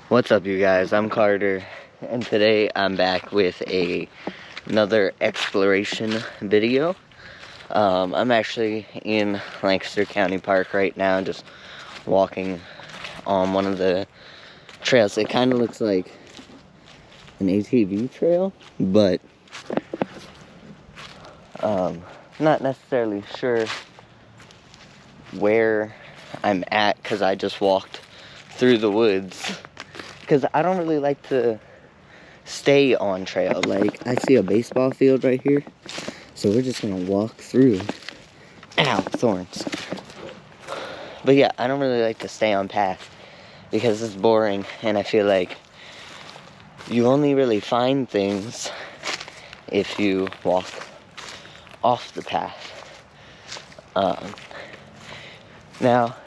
What's up, you guys? I'm Carter, and today I'm back with another exploration video. I'm actually in Lancaster County Park right now, just walking on one of the trails. It kind of looks like an ATV trail, but not necessarily sure where I'm at because I just walked through the woods. Because I don't really like to stay on trail. Like, I see a baseball field right here, so we're just gonna walk through. Ow, thorns. But yeah, I don't really like to stay on path because it's boring, and I feel like you only really find things if you walk off the path. Now,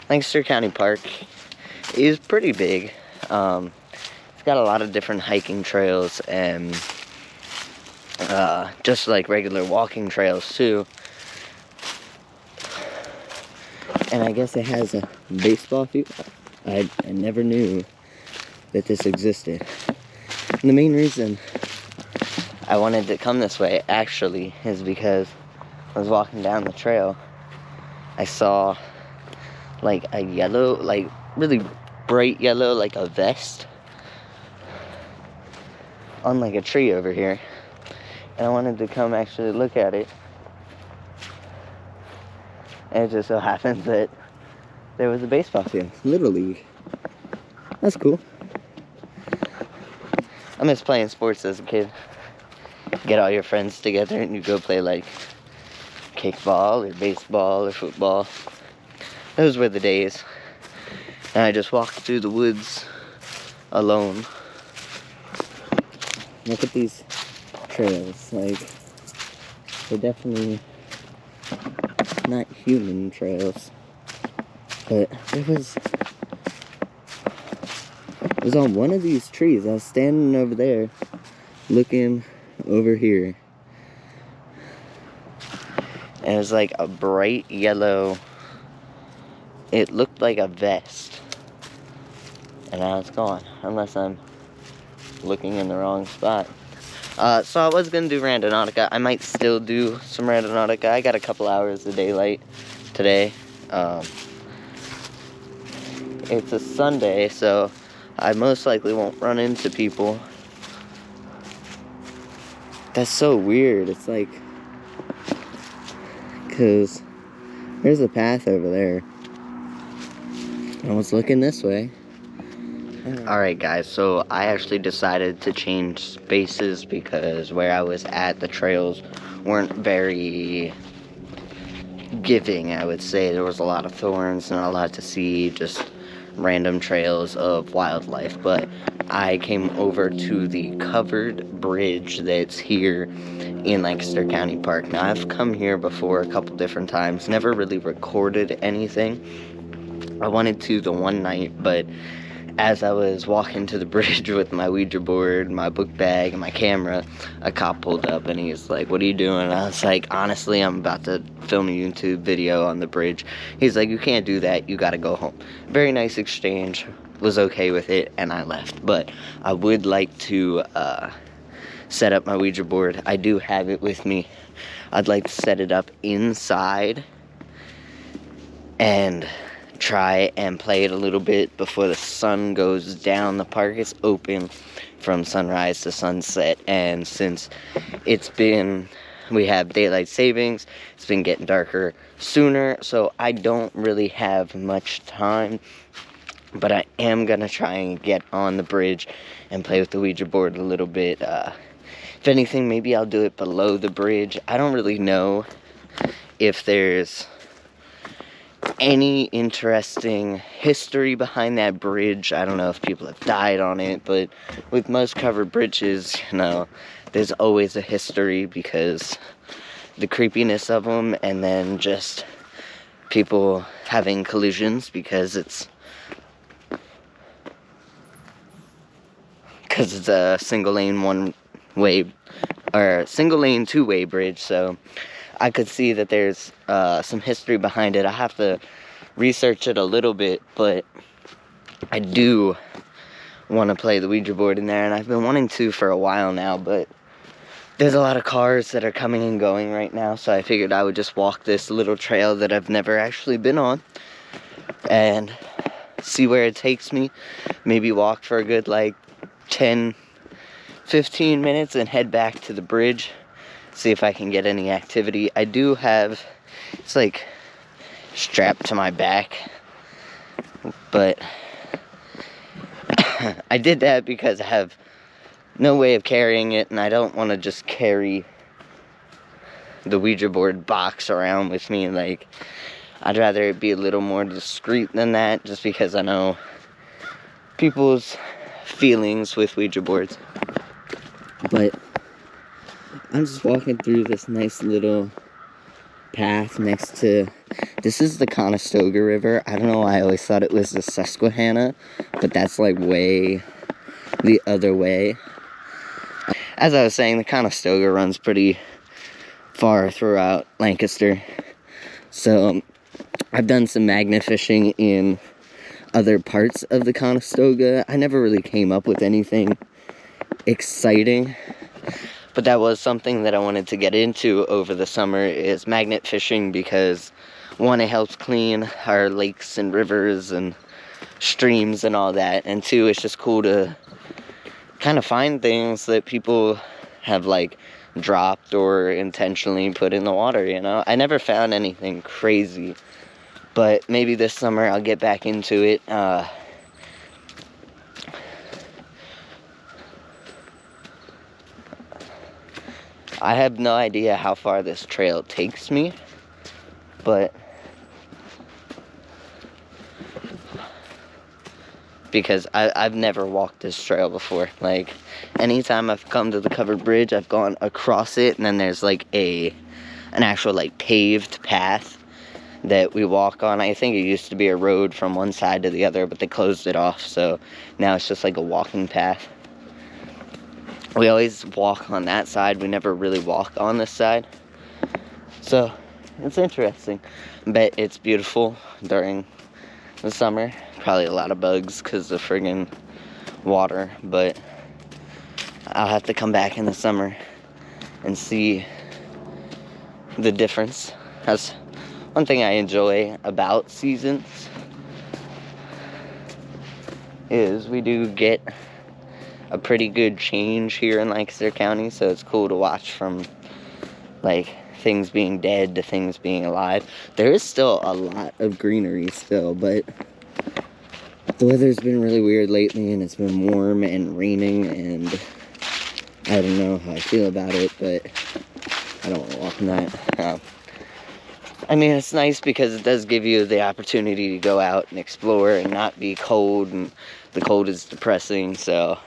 Lancaster County Park is pretty big. It's got a lot of different hiking trails and just like regular walking trails too. And I guess it has a baseball field. I never knew that this existed. And the main reason I wanted to come this way actually is because I was walking down the trail. I saw like a yellow, like really bright yellow, like a vest on like a tree over here, and I wanted to come actually look at it, and it just so happens that there was a baseball field, Little League. That's cool. I miss playing sports as a kid. Get all your friends together and you go play like kickball or baseball or football. Those were the days. And I just walked through the woods alone. Look at these trails. Like, they're definitely not human trails. But it was on one of these trees. I was standing over there, looking over here. And it was like a bright yellow, it looked like a vest. And now it's gone, unless I'm looking in the wrong spot. So I was gonna do Randonautica. I might still do some Randonautica. I got a couple hours of daylight today. It's a Sunday, so I most likely won't run into people. That's so weird. It's like, because there's a path over there. I was looking this way. Alright guys, so I actually decided to change spaces because where I was at, the trails weren't very giving, I would say. There was a lot of thorns, not a lot to see, just random trails of wildlife. But I came over to the covered bridge that's here in Lancaster County Park. Now, I've come here before a couple different times, never really recorded anything. I wanted to the one night, but as I was walking to the bridge with my Ouija board, my book bag, and my camera, a cop pulled up and he's like, "What are you doing?" And I was like, "Honestly, I'm about to film a YouTube video on the bridge." He's like, "You can't do that, you gotta go home." Very nice exchange, was okay with it, and I left. But I would like to set up my Ouija board. I do have it with me. I'd like to set it up inside and try and play it a little bit before the sun goes down. The park is open from sunrise to sunset, and since we have daylight savings, it's been getting darker sooner, so I don't really have much time, but I am gonna try and get on the bridge and play with the Ouija board a little bit. If anything, maybe I'll do it below the bridge. I don't really know if there's any interesting history behind that bridge. I don't know if people have died on it, but with most covered bridges, you know, there's always a history because the creepiness of them, and then just people having collisions because it's a single lane one-way or single lane two-way bridge. So I could see that there's some history behind it. I have to research it a little bit, but I do want to play the Ouija board in there, and I've been wanting to for a while now, but there's a lot of cars that are coming and going right now, so I figured I would just walk this little trail that I've never actually been on and see where it takes me. Maybe walk for a good like 10-15 minutes and head back to the bridge, see if I can get any activity. I do have, it's like strapped to my back, but I did that because I have no way of carrying it, and I don't want to just carry the Ouija board box around with me. Like, I'd rather it be a little more discreet than that, just because I know people's feelings with Ouija boards. But I'm just walking through this nice little path next to, this is the Conestoga River. I don't know why I always thought it was the Susquehanna, but that's like way the other way. As I was saying, the Conestoga runs pretty far throughout Lancaster. So I've done some magnet fishing in other parts of the Conestoga. I never really came up with anything exciting, but that was something that I wanted to get into over the summer, is magnet fishing, because one, it helps clean our lakes and rivers and streams and all that, and two, it's just cool to kind of find things that people have like dropped or intentionally put in the water, you know. I never found anything crazy, but maybe this summer I'll get back into it. I have no idea how far this trail takes me, but because I've never walked this trail before. Like, anytime I've come to the covered bridge, I've gone across it, and then there's like an actual like paved path that we walk on. I think it used to be a road from one side to the other, but they closed it off, so now it's just like a walking path. We always walk on that side, we never really walk on this side, so it's interesting. But it's beautiful during the summer. Probably a lot of bugs because of friggin' water, but I'll have to come back in the summer and see the difference. That's one thing I enjoy about seasons, is we do get a pretty good change here in Lancaster County, so it's cool to watch from like things being dead to things being alive. There is still a lot of greenery still, but the weather's been really weird lately, and it's been warm and raining, and I don't know how I feel about it, but I don't want to walk in that. I mean, it's nice because it does give you the opportunity to go out and explore and not be cold, and the cold is depressing, so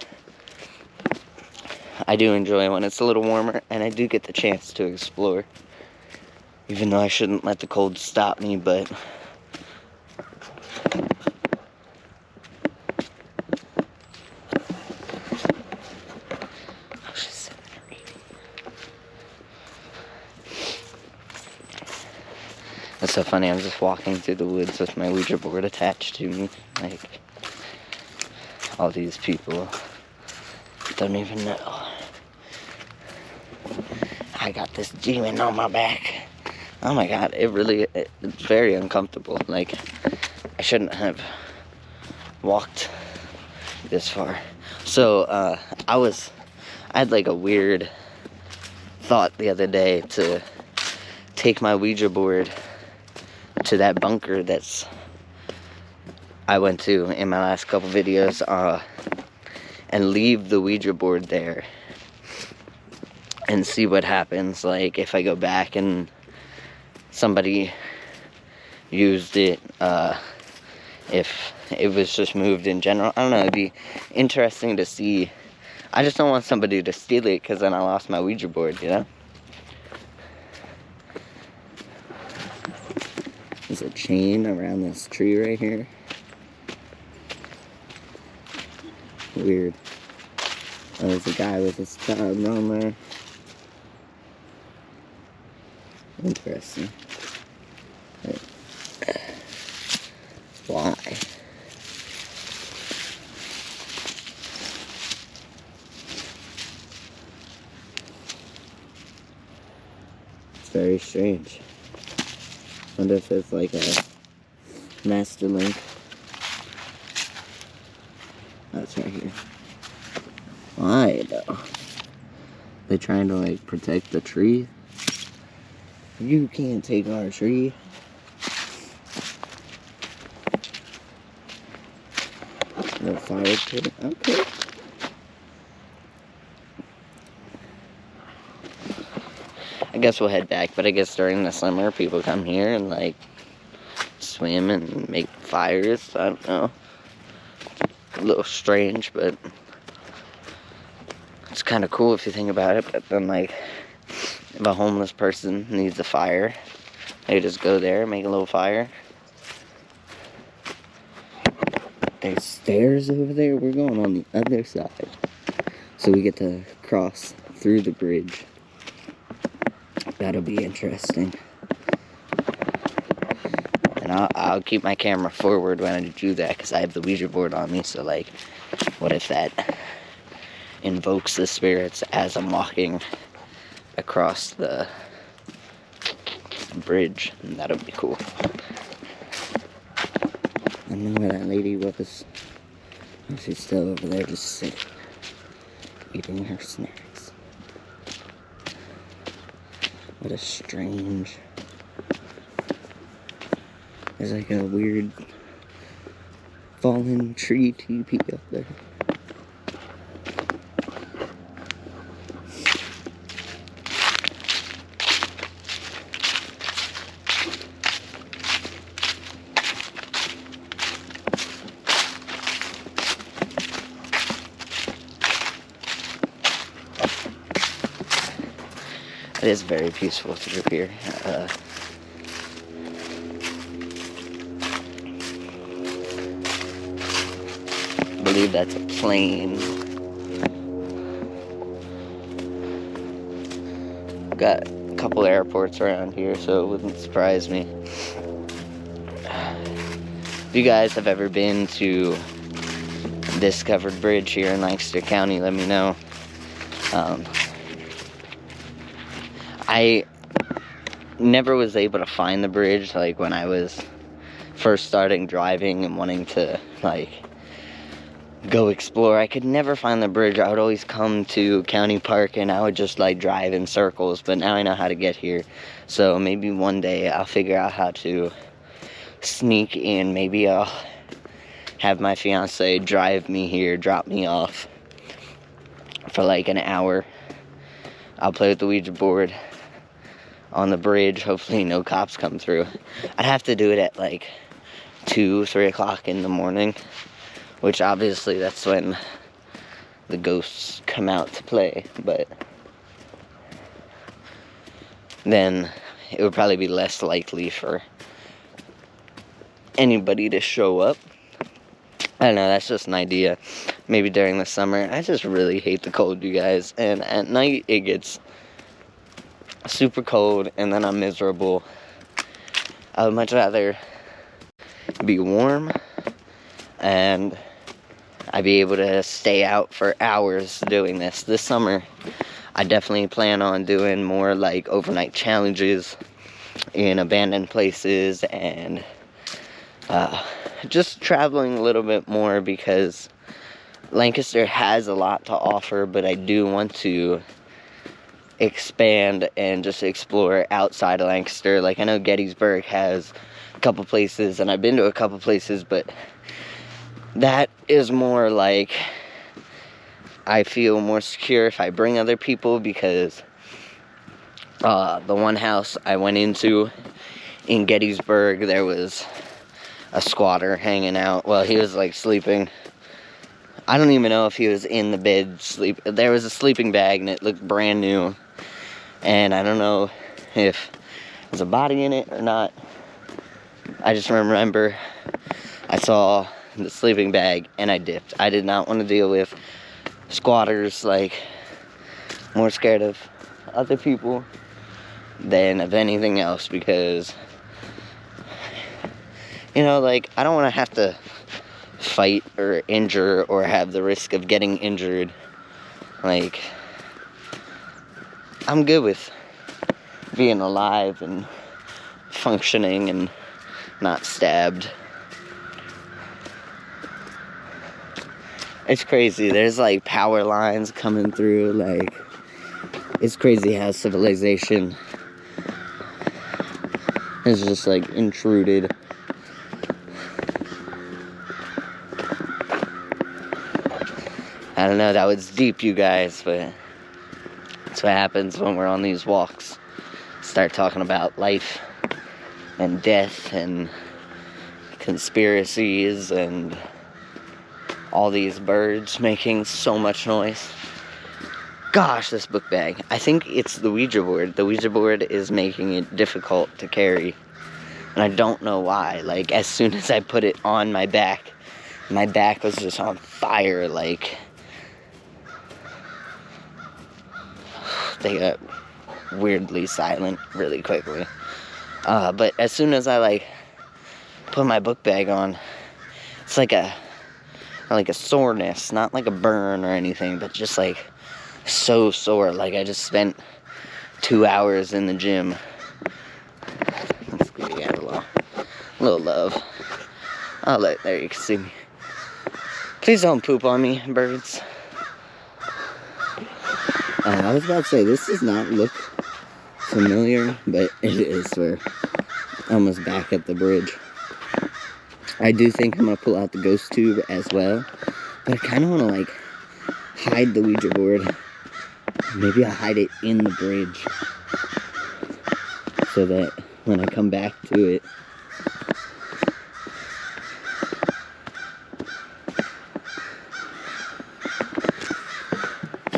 I do enjoy when it's a little warmer, and I do get the chance to explore, even though I shouldn't let the cold stop me, but it's so funny. I'm just walking through the woods with my Ouija board attached to me. Like, all these people don't even know I got this demon on my back. Oh my god, it's very uncomfortable. Like, I shouldn't have walked this far. So, I had like a weird thought the other day to take my Ouija board to that bunker I went to in my last couple videos, and leave the Ouija board there and see what happens. Like, if I go back and somebody used it, if it was just moved in general. I don't know, it'd be interesting to see. I just don't want somebody to steal it, because then I lost my Ouija board, you know? There's a chain around this tree right here. Weird. Oh, there's a guy with his child on there. Interesting. Why? very strange. Wonder if it's like a master link. That's right here. Why though? They trying to like protect the tree? You can't take our tree. No fire pit. Okay. I guess we'll head back, but I guess during the summer people come here and like swim and make fires. I don't know. A little strange, but it's kind of cool if you think about it. But then like if a homeless person needs a fire, they just go there, make a little fire. There's stairs over there. We're going on the other side, so we get to cross through the bridge. That'll be interesting. And I'll keep my camera forward when I do that, because I have the Ouija board on me. So like, what if that invokes the spirits as I'm walking across the bridge? And that'll be cool. I don't know where that lady was. She's still over there just sitting, eating her snacks. What a strange... There's like a weird fallen tree teepee up there. It is very peaceful through here. I believe that's a plane. Got a couple airports around here, so it wouldn't surprise me. If you guys have ever been to this covered bridge here in Lancaster County, let me know. I never was able to find the bridge, like when I was first starting driving and wanting to like go explore. I could never find the bridge. I would always come to County Park and I would just like drive in circles, but now I know how to get here. So maybe one day I'll figure out how to sneak in. Maybe I'll have my fiance drive me here, drop me off for like an hour. I'll play with the Ouija board on the bridge. Hopefully no cops come through. I'd have to do it at like 2, 3 o'clock in the morning, which obviously that's when the ghosts come out to play, but then it would probably be less likely for anybody to show up. I don't know, that's just an idea. Maybe during the summer. I just really hate the cold, you guys, and at night it gets super cold and then I'm miserable. I would much rather be warm and I'd be able to stay out for hours doing this. This summer, I definitely plan on doing more like overnight challenges in abandoned places and just traveling a little bit more, because Lancaster has a lot to offer, but I do want to expand and just explore outside of Lancaster. Like I know Gettysburg has a couple places, and I've been to a couple places, but that is more like I feel more secure if I bring other people, because the one house I went into in Gettysburg, there was a squatter hanging out. Well, he was like sleeping. I don't even know if he was in the bed sleep. There was a sleeping bag and it looked brand new, and I don't know if there's a body in it or not. I just remember I saw the sleeping bag and I dipped. I did not want to deal with squatters. Like, more scared of other people than of anything else, because you know, like, I don't want to have to fight or injure or have the risk of getting injured. Like, I'm good with being alive and functioning and not stabbed. It's crazy. There's like power lines coming through. Like, it's crazy how civilization is just like intruded. I don't know, that was deep, you guys, but that's what happens when we're on these walks. Start talking about life and death and conspiracies and all these birds making so much noise. Gosh, this book bag. I think it's the Ouija board. The Ouija board is making it difficult to carry. And I don't know why. Like, as soon as I put it on my back was just on fire. Like, they got weirdly silent really quickly. But as soon as I, like, put my book bag on, it's like a soreness, not like a burn or anything, but just, like, so sore. Like, I just spent 2 hours in the gym. Let's give you guys a little love. There you can see me. Please don't poop on me, birds. I was about to say, this does not look familiar, but it is. We're almost back at the bridge. I do think I'm going to pull out the ghost tube as well, but I kind of want to, like, hide the Ouija board. Maybe I'll hide it in the bridge so that when I come back to it,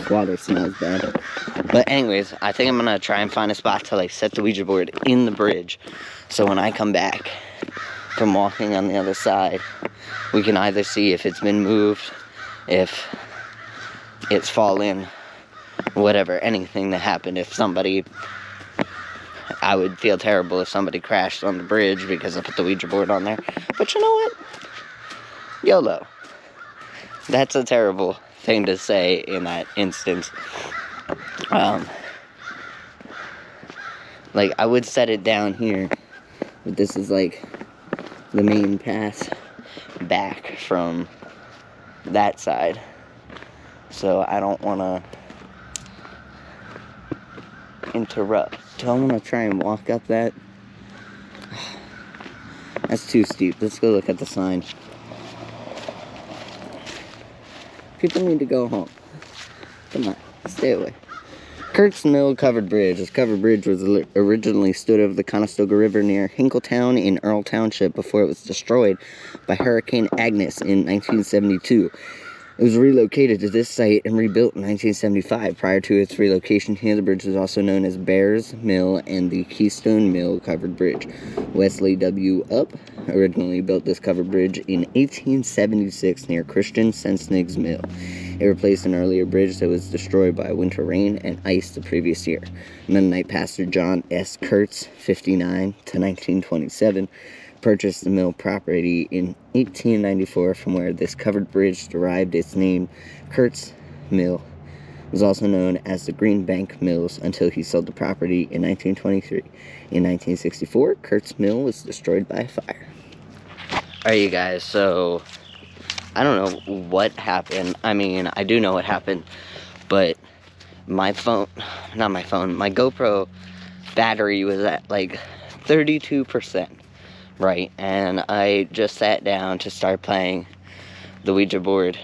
water smells bad. But anyways, I think I'm gonna try and find a spot to, like, set the Ouija board in the bridge, so when I come back from walking on the other side, we can either see if it's been moved, if it's fallen, whatever, anything that happened. If somebody, I would feel terrible if somebody crashed on the bridge because I put the Ouija board on there. But you know what? YOLO. That's a terrible thing to say in that instance. Like, I would set it down here, but this is like the main path back from that side, so I don't want to interrupt. Do I want to try and walk up that? That's too steep. Let's go look at the sign. People need to go home. Come on, stay away. Kurt's Mill Covered Bridge. This covered bridge was originally stood over the Conestoga River near Hinkletown in Earl Township before it was destroyed by Hurricane Agnes in 1972. It was relocated to this site and rebuilt in 1975. Prior to its relocation here, the bridge was also known as Bears Mill and the Keystone Mill Covered Bridge. Wesley W. Upp originally built this covered bridge in 1876 near Christian Sensnig's Mill. It replaced an earlier bridge that was destroyed by winter rain and ice the previous year. Mennonite pastor John S. Kurtz, 59 to 1927, purchased the mill property in 1894, from where this covered bridge derived its name. Kurt's Mill was also known as the Green Bank Mills until he sold the property in 1923. In 1964, Kurt's Mill was destroyed by a fire. Alright, you guys, so I don't know what happened. I mean, I do know what happened, but my GoPro battery was at like 32%, right? And I just sat down to start playing the Ouija board,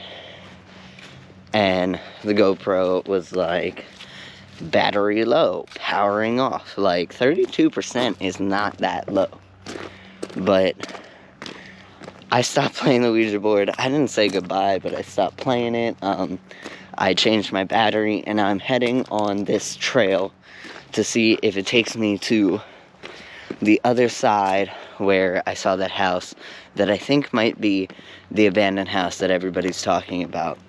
and the GoPro was like, battery low, powering off. Like, 32% is not that low. But I stopped playing the Ouija board. I didn't say goodbye, but I stopped playing it. I changed my battery, and I'm heading on this trail to see if it takes me to the other side where I saw that house that I think might be the abandoned house that everybody's talking about.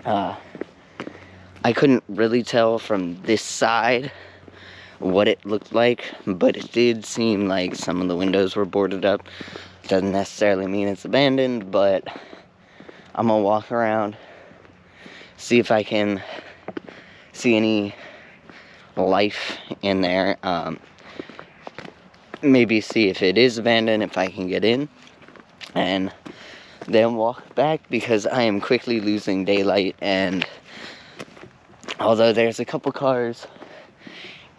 I couldn't really tell from this side what it looked like, but it did seem like some of the windows were boarded up. Doesn't necessarily mean it's abandoned, but I'm gonna walk around, see if I can see any life in there. Maybe see if it is abandoned, if I can get in, and then walk back, because I am quickly losing daylight. And although there's a couple cars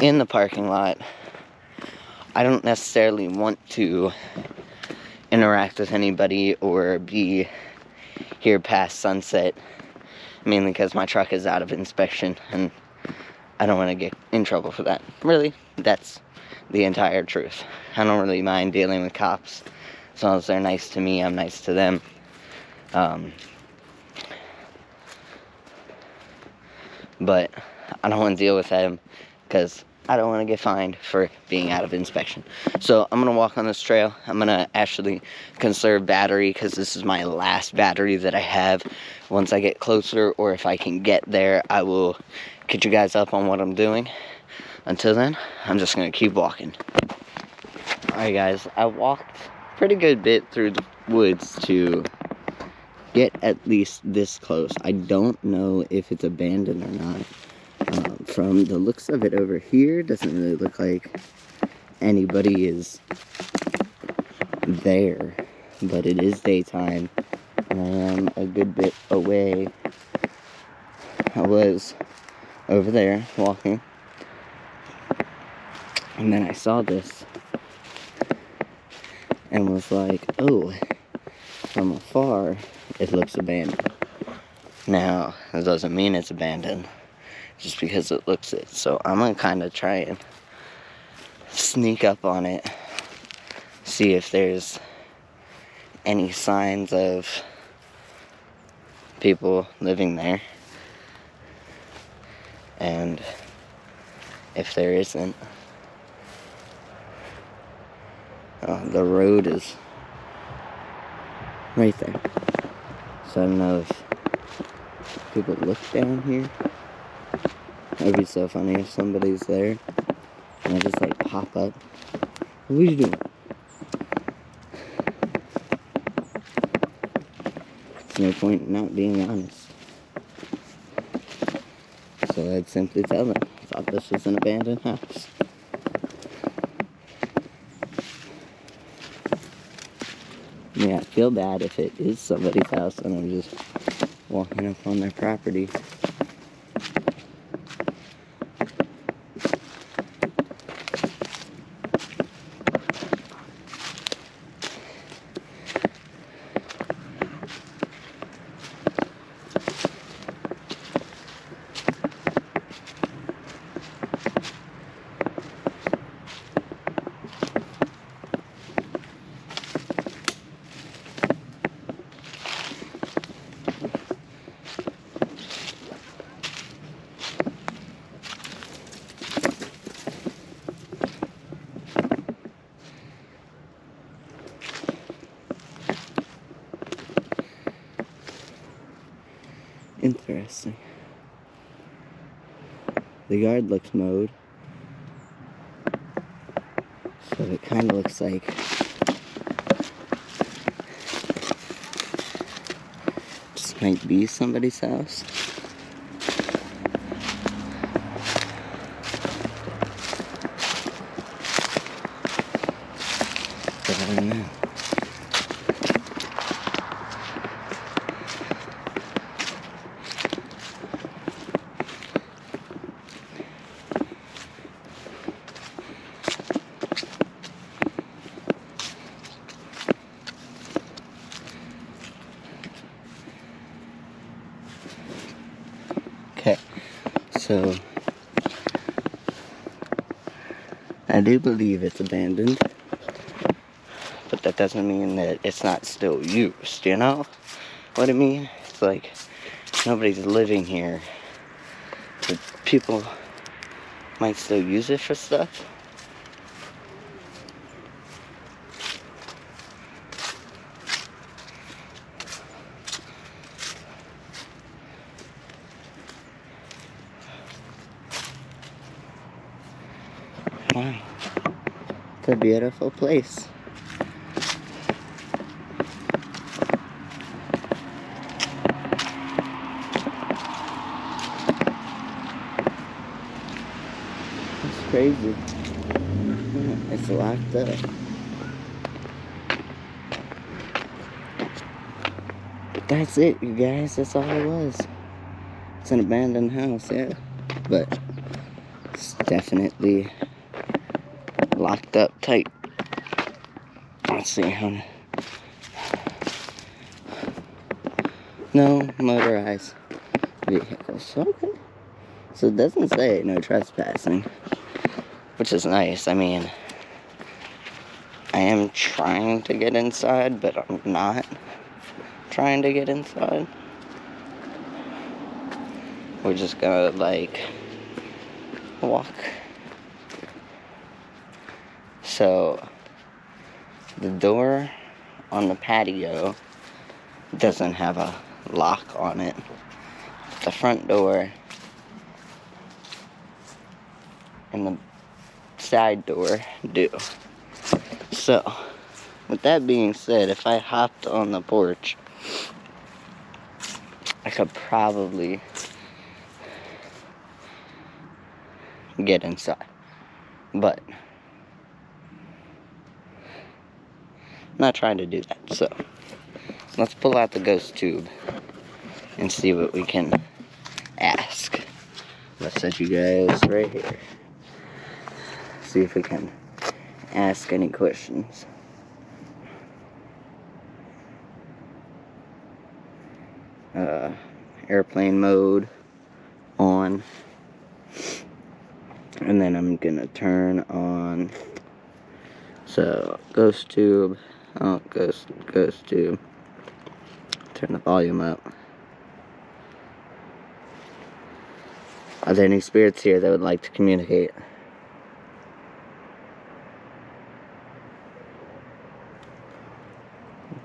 in the parking lot, I don't necessarily want to interact with anybody or be here past sunset, mainly because my truck is out of inspection and I don't want to get in trouble for that. Really, that's the entire truth. I don't really mind dealing with cops as long as they're nice to me. I'm nice to them. But I don't want to deal with them because I don't want to get fined for being out of inspection. So I'm going to walk on this trail. I'm going to actually conserve battery, because this is my last battery that I have. Once I get closer, or if I can get there, I will get you guys up on what I'm doing. Until then, I'm just going to keep walking. Alright guys, I walked a pretty good bit through the woods to get at least this close. I don't know if it's abandoned or not. From the looks of it over here, doesn't really look like anybody is there, but it is daytime and I am a good bit away. I was over there walking, and then I saw this and was like, oh, from afar it looks abandoned. Now, that doesn't mean it's abandoned just because it looks it. So I'm gonna kind of try and sneak up on it, see if there's any signs of people living there, and if there isn't, the road is right there, so I don't know if people look down here. It would be so funny if somebody's there and I just like pop up. What are you doing? There's no point in not being honest. So I'd simply tell them I thought this was an abandoned house. Yeah, I feel bad if it is somebody's house and I'm just walking up on their property. Interesting. The yard looks mowed, so it kind of looks like this might be somebody's house. But I don't know. Okay, so I do believe it's abandoned, but that doesn't mean that it's not still used, you know what I mean? It's like nobody's living here, but people might still use it for stuff. Wow, it's a beautiful place. crazy. It's locked up. That's it, you guys. That's all it was. It's an abandoned house, yeah. But it's definitely locked up tight. Let's see how. No motorized vehicles. Okay. So it doesn't say no trespassing, which is nice. I mean, I am trying to get inside, but I'm not trying to get inside. We're just gonna, like, walk. So, the door on the patio doesn't have a lock on it. The front door and the side door do. So, with that being said, if I hopped on the porch, I could probably get inside. But I'm not trying to do that. So, let's pull out the ghost tube and see what we can ask. Let's set you guys right here. See if we can ask any questions. Airplane mode on, and then I'm gonna turn on. So ghost tube. Oh, ghost tube. Turn the volume up. Are there any spirits here that would like to communicate?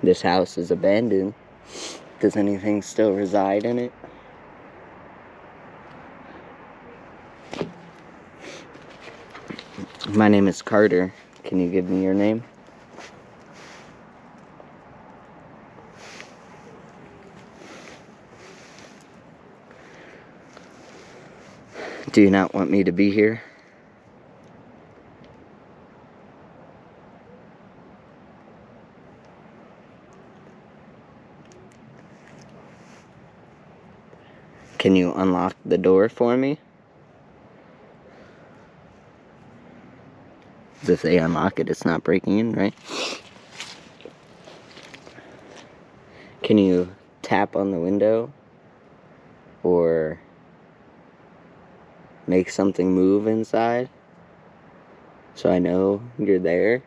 This house is abandoned. Does anything still reside in it? My name is Carter. Can you give me your name? Do you not want me to be here? Can you unlock the door for me? If they unlock it, it's not breaking in, right? Can you tap on the window? Or make something move inside? So I know you're there?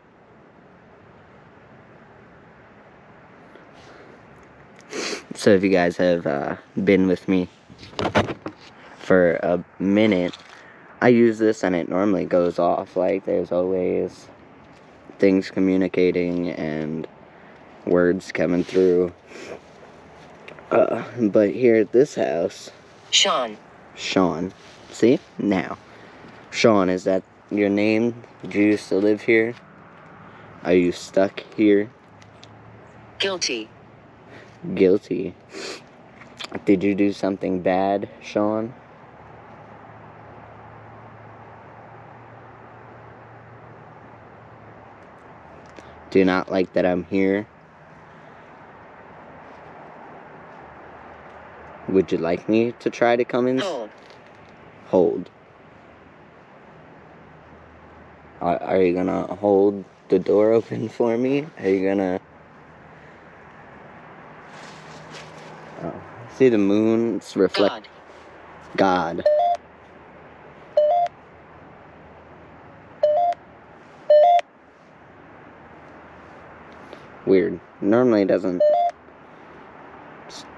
So if you guys have been with me for a minute, I use this and it normally goes off. Like, there's always things communicating and words coming through. But here at this house... Sean. See? Now. Sean, is that your name? Did you used to live here? Are you stuck here? Guilty. Did you do something bad, Sean? Do you not like that I'm here? Would you like me to try to come in? Hold. Are you gonna hold the door open for me? Are you gonna... Oh. See the moon's reflect... God. Weird. Normally it doesn't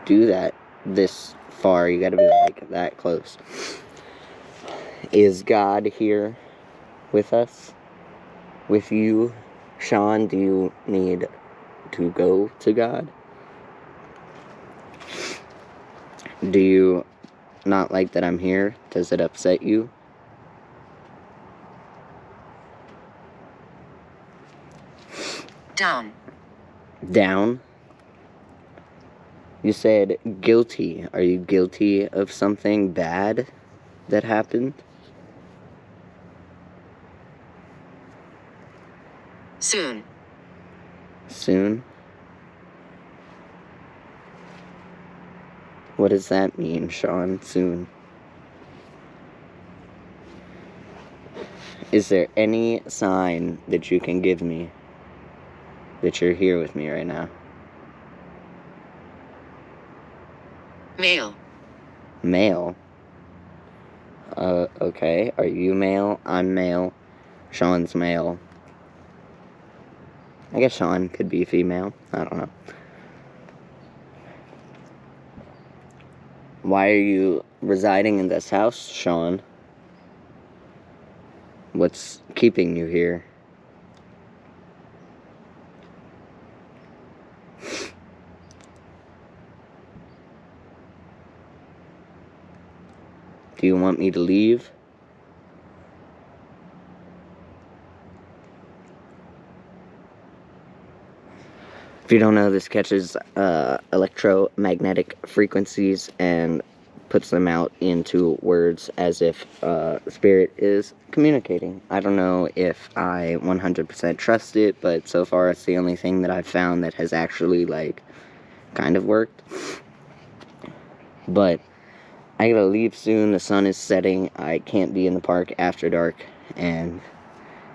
do that this far. You gotta be like that close. Is God here with us? With you? Sean, do you need to go to God? Do you not like that I'm here? Does it upset you? Down. You said guilty. Are you guilty of something bad that happened? Soon. Soon? What does that mean, Sean? Soon? Is there any sign that you can give me that you're here with me right now? Male. Male? Okay. Are you male? I'm male. Sean's male. I guess Sean could be female. I don't know. Why are you residing in this house, Sean? What's keeping you here? Do you want me to leave? If you don't know, this catches electromagnetic frequencies and puts them out into words as if spirit is communicating. I don't know if I 100% trust it, but so far it's the only thing that I've found that has actually, like, kind of worked. But I gotta leave soon. The sun is setting. I can't be in the park after dark. And,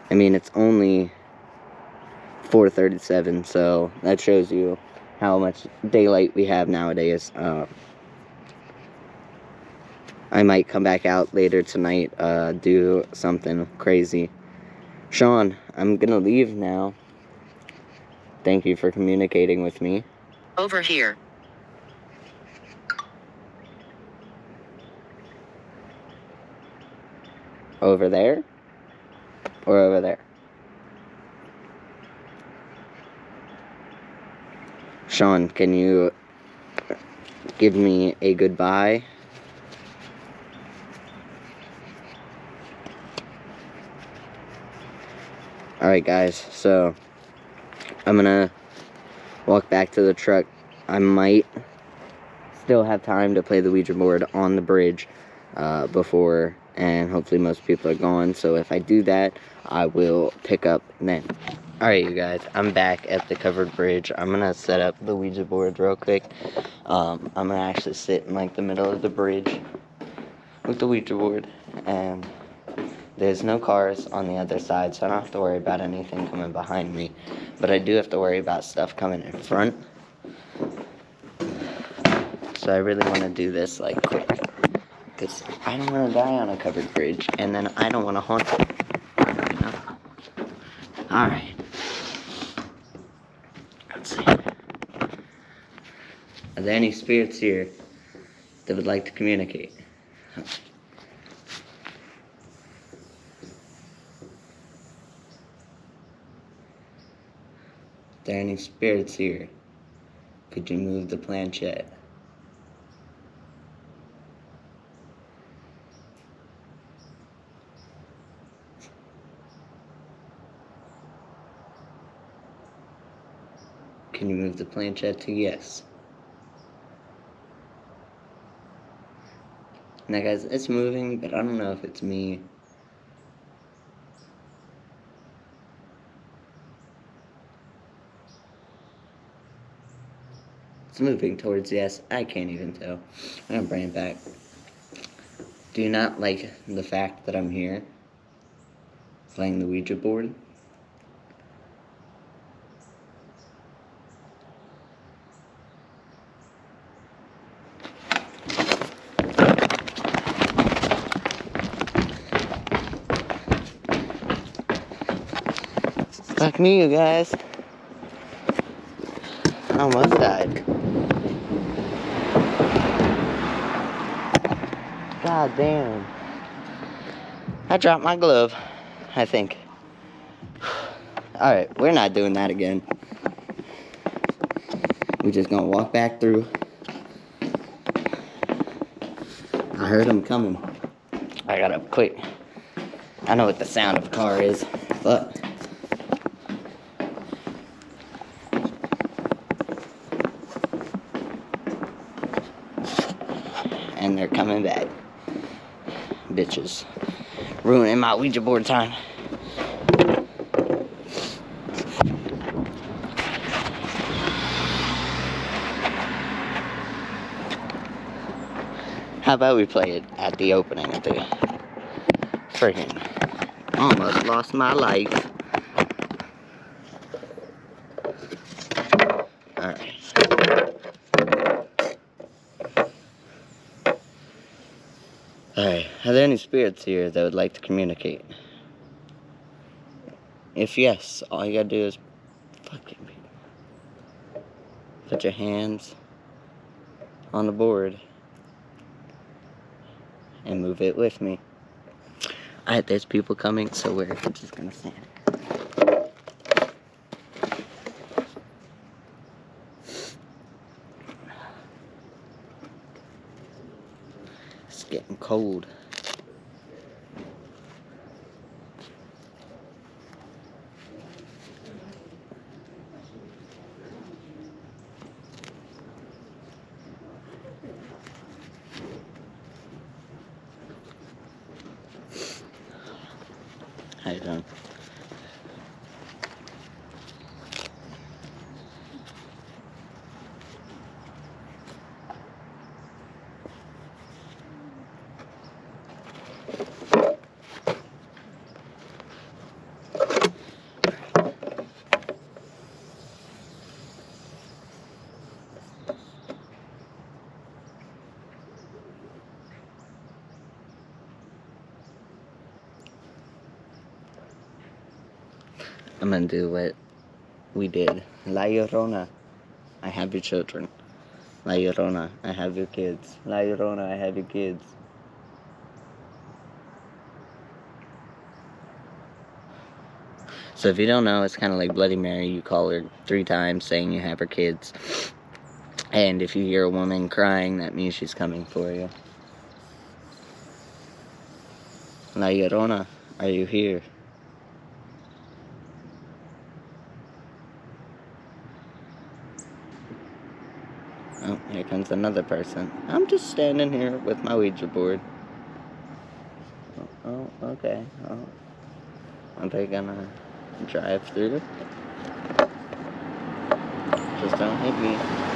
I mean, it's only 4:37, so that shows you how much daylight we have nowadays. I might come back out later tonight, do something crazy. Sean, I'm gonna leave now. Thank you for communicating with me. Over here. Over there? Or over there? Sean, can you give me a goodbye? Alright guys, so I'm gonna walk back to the truck. I might still have time to play the Ouija board on the bridge before, and hopefully most people are gone, so if I do that, I will pick up then. Alright you guys, I'm back at the covered bridge. I'm gonna set up the Ouija board real quick. I'm gonna actually sit in like the middle of the bridge with the Ouija board, and there's no cars on the other side, so I don't have to worry about anything coming behind me. But I do have to worry about stuff coming in front. So I really want to do this, like, quick. Because I don't want to die on a covered bridge, and then I don't want to haunt it. You know? Alright. Let's see. Are there any spirits here that would like to communicate? Are there any spirits here? Could you move the planchette? Can you move the planchette to yes? Now guys, it's moving, but I don't know if it's me. It's moving towards yes. I can't even tell. I'm gonna bring it back. Do you not like the fact that I'm here playing the Ouija board? Fuck me, you guys. I almost died. God damn. I dropped my glove, I think. Alright, we're not doing that again. We're just gonna walk back through. I heard him coming. I got up quick. I know what the sound of a car is, but and they're coming back. Bitches. Ruining my Ouija board time. How about we play it at the opening of the friggin' almost lost my life. Alright. Alright, are there any spirits here that would like to communicate? If yes, all you gotta do is fucking put your hands on the board and move it with me. Alright, there's people coming, so we're just gonna stand. It's getting cold. How you doing? I'm gonna do what we did. La Llorona, I have your children. La Llorona, I have your kids. La Llorona, I have your kids. So if you don't know, it's kind of like Bloody Mary. You call her 3 times saying you have her kids. And if you hear a woman crying, that means she's coming for you. La Llorona, are you here? Oh, here comes another person. I'm just standing here with my Ouija board. Oh, okay. Oh. Are they gonna drive through? Just don't hit me.